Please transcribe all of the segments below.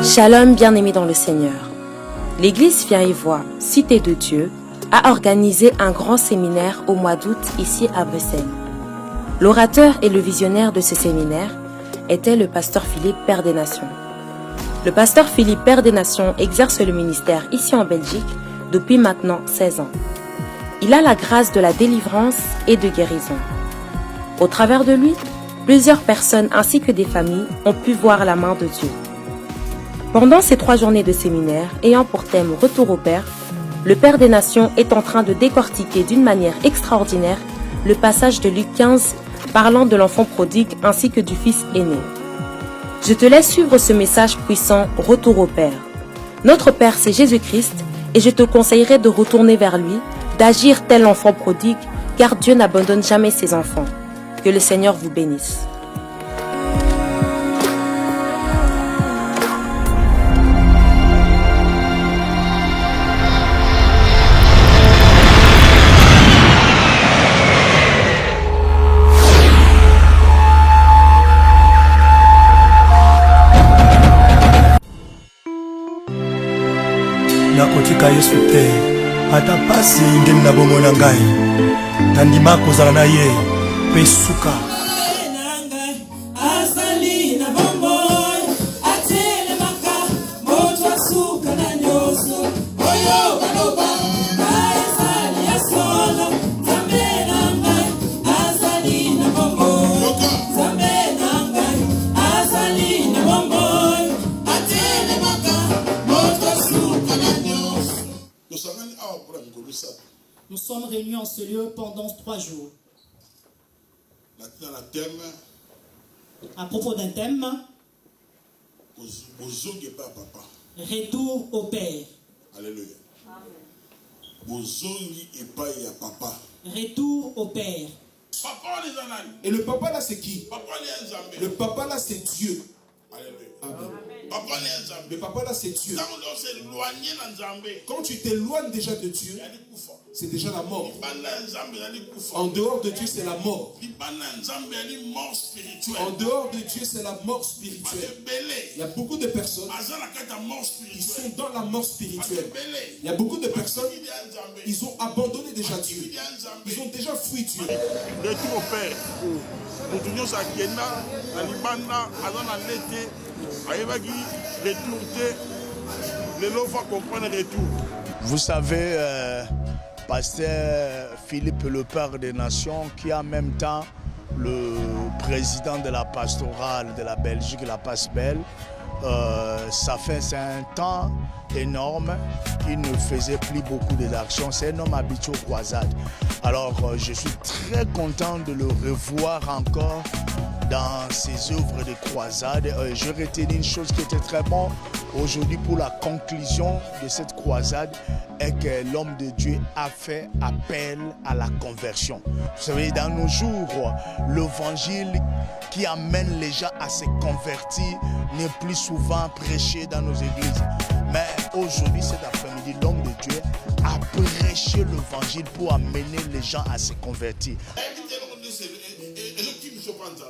Shalom bien-aimés dans le Seigneur. L'Église Fiaïvoie, Cité de Dieu, a organisé un grand séminaire au mois d'août ici à Bruxelles. L'orateur et le visionnaire de ce séminaire était le pasteur Philippe, Père des Nations. Le pasteur Philippe, Père des Nations, exerce le ministère ici en Belgique depuis maintenant 16 ans. Il a la grâce de la délivrance et de guérison. Au travers de lui, plusieurs personnes ainsi que des familles ont pu voir la main de Dieu. Pendant ces 3 journées de séminaire, ayant pour thème Retour au Père, le Père des Nations est en train de décortiquer d'une manière extraordinaire le passage de Luc 15 parlant de l'enfant prodigue ainsi que du fils aîné. Je te laisse suivre ce message puissant Retour au Père. Notre Père, c'est Jésus-Christ et je te conseillerais de retourner vers lui, d'agir tel l'enfant prodigue, car Dieu n'abandonne jamais ses enfants. Que le Seigneur vous bénisse. nakotika yesu te ata pasi ngeni na bomoi na ngai nandima kozala na ye mpe suka Nous sommes réunis en ce lieu pendant 3 jours. À propos d'un thème, retour au Père. Alléluia. Retour au Père. Et le papa là c'est qui? Le papa là c'est Dieu. Alléluia. Amen. Amen. Le papa là c'est Dieu. Quand tu t'éloignes déjà de Dieu, c'est déjà la mort. En dehors de Dieu, c'est la mort. En dehors de Dieu, c'est la mort spirituelle. Il y a beaucoup de personnes qui sont dans la mort spirituelle. Il y a beaucoup de personnes, ils ont abandonné déjà Dieu. Ils ont déjà fui Dieu. Retour au Père. Vous savez, pasteur Philippe, le Père des Nations, qui est en même temps le président de la pastorale de la Belgique, la PASBEL, ça fait un temps énorme qu'il ne faisait plus beaucoup d'actions. C'est un homme habitué aux croisades. Alors, je suis très content de le revoir encore dans ses œuvres de croisade. Je retiens une chose qui était très bonne aujourd'hui pour la conclusion de cette croisade est que l'homme de Dieu a fait appel à la conversion. Vous savez, dans nos jours, l'évangile qui amène les gens à se convertir n'est plus souvent prêché dans nos églises. Mais aujourd'hui, cet après-midi, l'homme de Dieu a prêché l'évangile pour amener les gens à se convertir.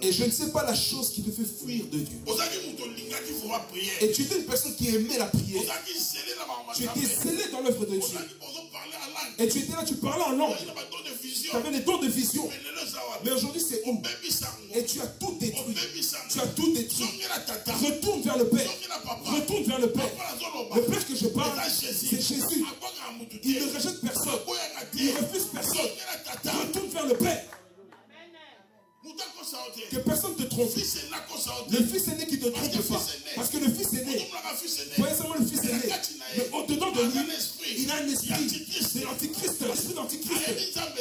Et je ne sais pas la chose qui te fait fuir de Dieu. Et tu étais une personne qui aimait la prière. Tu étais scellé dans l'œuvre de Dieu. Et tu étais là, tu parlais en langue. Tu avais des dons de vision. Mais aujourd'hui, c'est où? Et tu as tout détruit. Tu as tout détruit. Retourne vers le Père. Retourne vers le Père. Le Père que je parle, c'est Jésus. Il ne rejette personne. Il refuse personne. Retourne vers le Père. Que personne ne te trompe. Le fils aîné qui te trompe pas. Parce que le fils aîné, voyez seulement le fils aîné, mais au-dedans de lui, il a un esprit. C'est l'antichrist, l'esprit d'antichrist.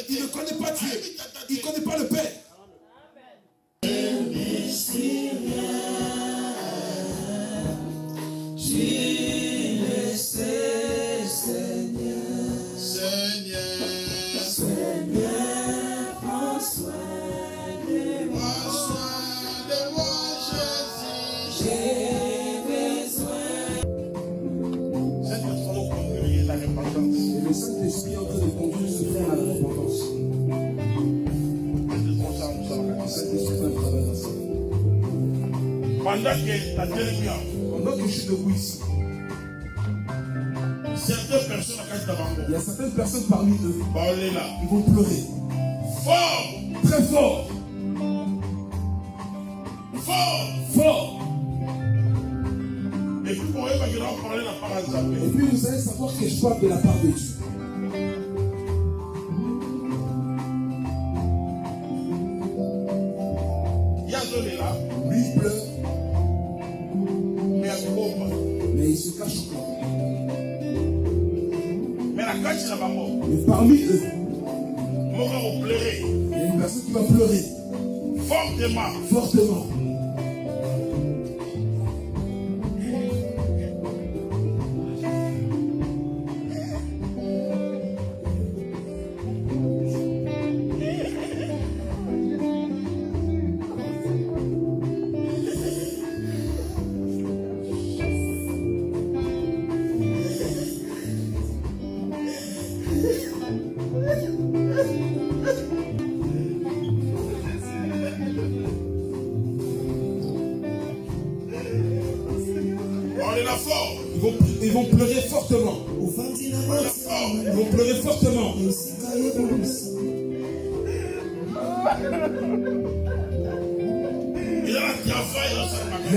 Il ne connaît pas Dieu. Il ne connaît pas le Père. Le Saint-Esprit est en train de conduire ce frère à la Pendant que ta dernière, pendant que je suis debout ici, certaines personnes il y a certaines personnes parmi eux, ils vont pleurer. Fort, très fort, fort, fort. Et puis vous allez savoir que je parle de la part de Dieu. Lui il pleure, mais il se cache encore. Mais parmi eux, il y a une personne qui va pleurer fortement. Ils vont pleurer fortement. Ils vont pleurer fortement. Il y a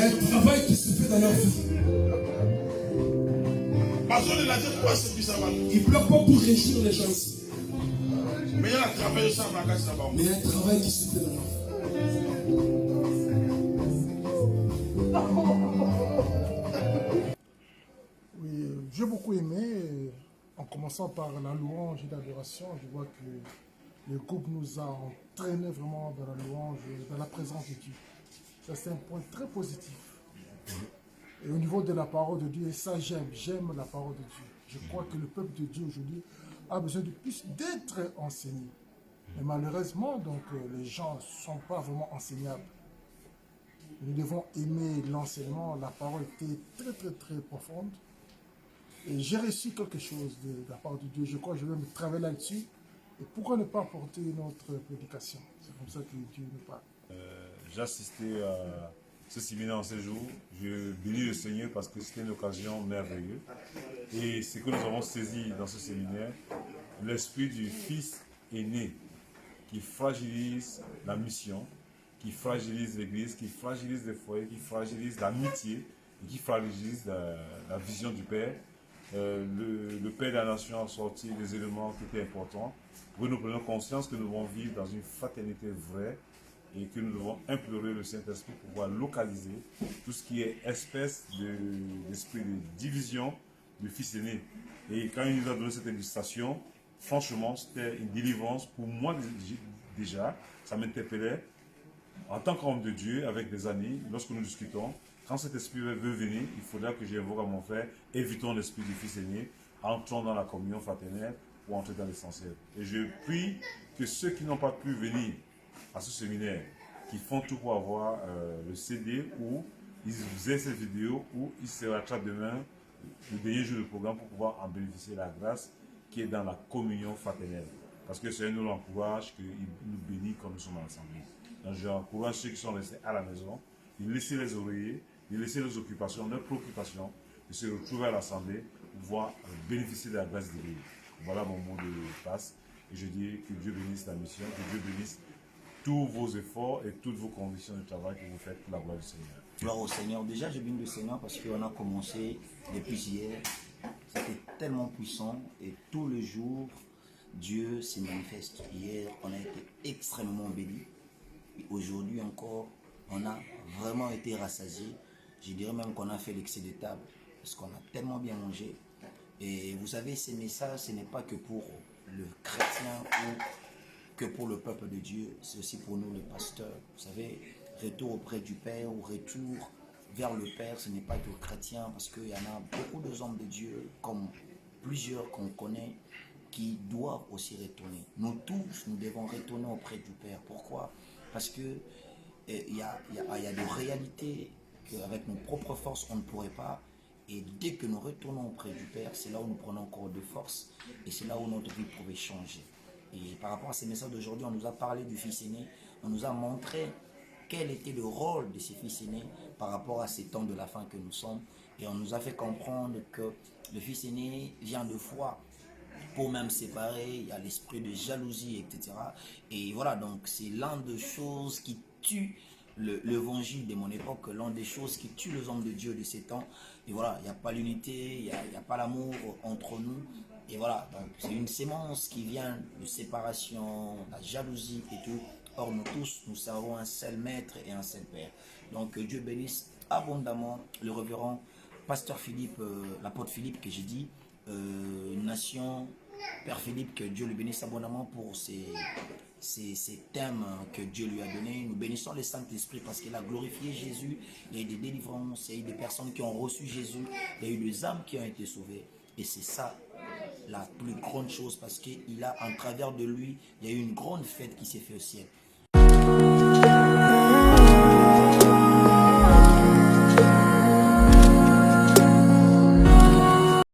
un travail qui se fait dans leur vie. Ils ne pleurent pas pour réjouir les gens ici. Mais il y a un travail qui se fait dans leur vie. J'ai beaucoup aimé, en commençant par la louange et l'adoration. Je vois que le groupe nous a entraînés vraiment dans la louange, dans la présence de Dieu. Ça, c'est un point très positif. Et au niveau de la parole de Dieu, et ça j'aime la parole de Dieu. Je crois que le peuple de Dieu aujourd'hui a besoin de plus d'être enseigné. Mais malheureusement, donc, les gens ne sont pas vraiment enseignables. Nous devons aimer l'enseignement. La parole était très, très, très profonde. Et j'ai reçu quelque chose de la part de Dieu. Je crois que je vais me travailler là-dessus. Et pourquoi ne pas porter notre prédication? C'est comme ça que Dieu nous parle. J'ai assisté à ce séminaire en 16 jours. Je bénis le Seigneur parce que c'était une occasion merveilleuse. Et ce que nous avons saisi dans ce séminaire, l'esprit du Fils aîné qui fragilise la mission, qui fragilise l'Église, qui fragilise les foyers, qui fragilise l'amitié, et qui fragilise la vision du Père. Le Père de la Nation a sorti des éléments qui étaient importants pour que nous prenions conscience que nous devons vivre dans une fraternité vraie et que nous devons implorer le Saint-Esprit pour pouvoir localiser tout ce qui est espèce d'esprit de division du Fils aîné. Et quand il nous a donné cette illustration, franchement, c'était une délivrance pour moi déjà. Ça m'interpellait en tant qu'homme de Dieu, avec des amis, lorsque nous discutons. Quand cet esprit veut venir, il faudra que j'invoque à mon frère, évitons l'esprit du Fils aîné, entrons dans la communion fraternelle pour entrer dans l'essentiel. Et je prie que ceux qui n'ont pas pu venir à ce séminaire, qui font tout pour avoir le CD, ou ils faisaient cette vidéo, ou ils se rattrapent demain, le dernier jour du programme, pour pouvoir en bénéficier la grâce qui est dans la communion fraternelle. Parce que c'est un nous encourage qu'il nous bénit quand nous sommes ensemble. Donc j'encourage ceux qui sont restés à la maison, de laisser les oreillers, de laisser leurs occupations, leurs préoccupations, de se retrouver à l'Assemblée pour pouvoir bénéficier de la grâce de Dieu. Voilà mon mot de passe. Et je dis que Dieu bénisse la mission, que Dieu bénisse tous vos efforts et toutes vos conditions de travail que vous faites pour la gloire du Seigneur. Gloire au Seigneur. Déjà, je bénis le Seigneur parce qu'on a commencé depuis hier. C'était tellement puissant et tous les jours, Dieu se manifeste. Hier, on a été extrêmement bénis. Et aujourd'hui encore, on a vraiment été rassasiés. Je dirais même qu'on a fait l'excès de table parce qu'on a tellement bien mangé. Et vous savez, ces messages, ce n'est pas que pour le chrétien ou que pour le peuple de Dieu, c'est aussi pour nous les pasteurs. Vous savez, retour auprès du Père ou retour vers le Père, ce n'est pas que chrétien parce qu'il y en a beaucoup de hommes de Dieu, comme plusieurs qu'on connaît, qui doivent aussi retourner. Nous tous, nous devons retourner auprès du Père. Pourquoi? Parce que il y a des réalités qu'avec nos propres forces, on ne pourrait pas. Et dès que nous retournons auprès du Père, c'est là où nous prenons encore de force. Et c'est là où notre vie pouvait changer. Et par rapport à ces messages d'aujourd'hui, on nous a parlé du Fils aîné. On nous a montré quel était le rôle de ces fils aînés par rapport à ces temps de la fin que nous sommes. Et on nous a fait comprendre que le fils aîné vient de foi. Pour même séparer, il y a l'esprit de jalousie, etc. Et voilà, donc c'est l'une des choses qui tue l'évangile de mon époque, l'une des choses qui tue les hommes de Dieu de ces temps. Et voilà, il n'y a pas l'unité, il n'y a pas l'amour entre nous. Et voilà, donc c'est une sémence qui vient de séparation, la jalousie et tout. Or, nous tous, nous servons un seul maître et un seul père. Donc, Dieu bénisse abondamment le révérend pasteur Philippe, l'apôtre Philippe que j'ai dit, nation, Père Philippe, que Dieu le bénisse abondamment pour ces thèmes que Dieu lui a donnés. Nous bénissons le Saint-Esprit parce qu'il a glorifié Jésus. Il y a eu des délivrances, il y a eu des personnes qui ont reçu Jésus, il y a eu des âmes qui ont été sauvées. Et c'est ça la plus grande chose parce qu'il a, en travers de lui, il y a eu une grande fête qui s'est faite au ciel.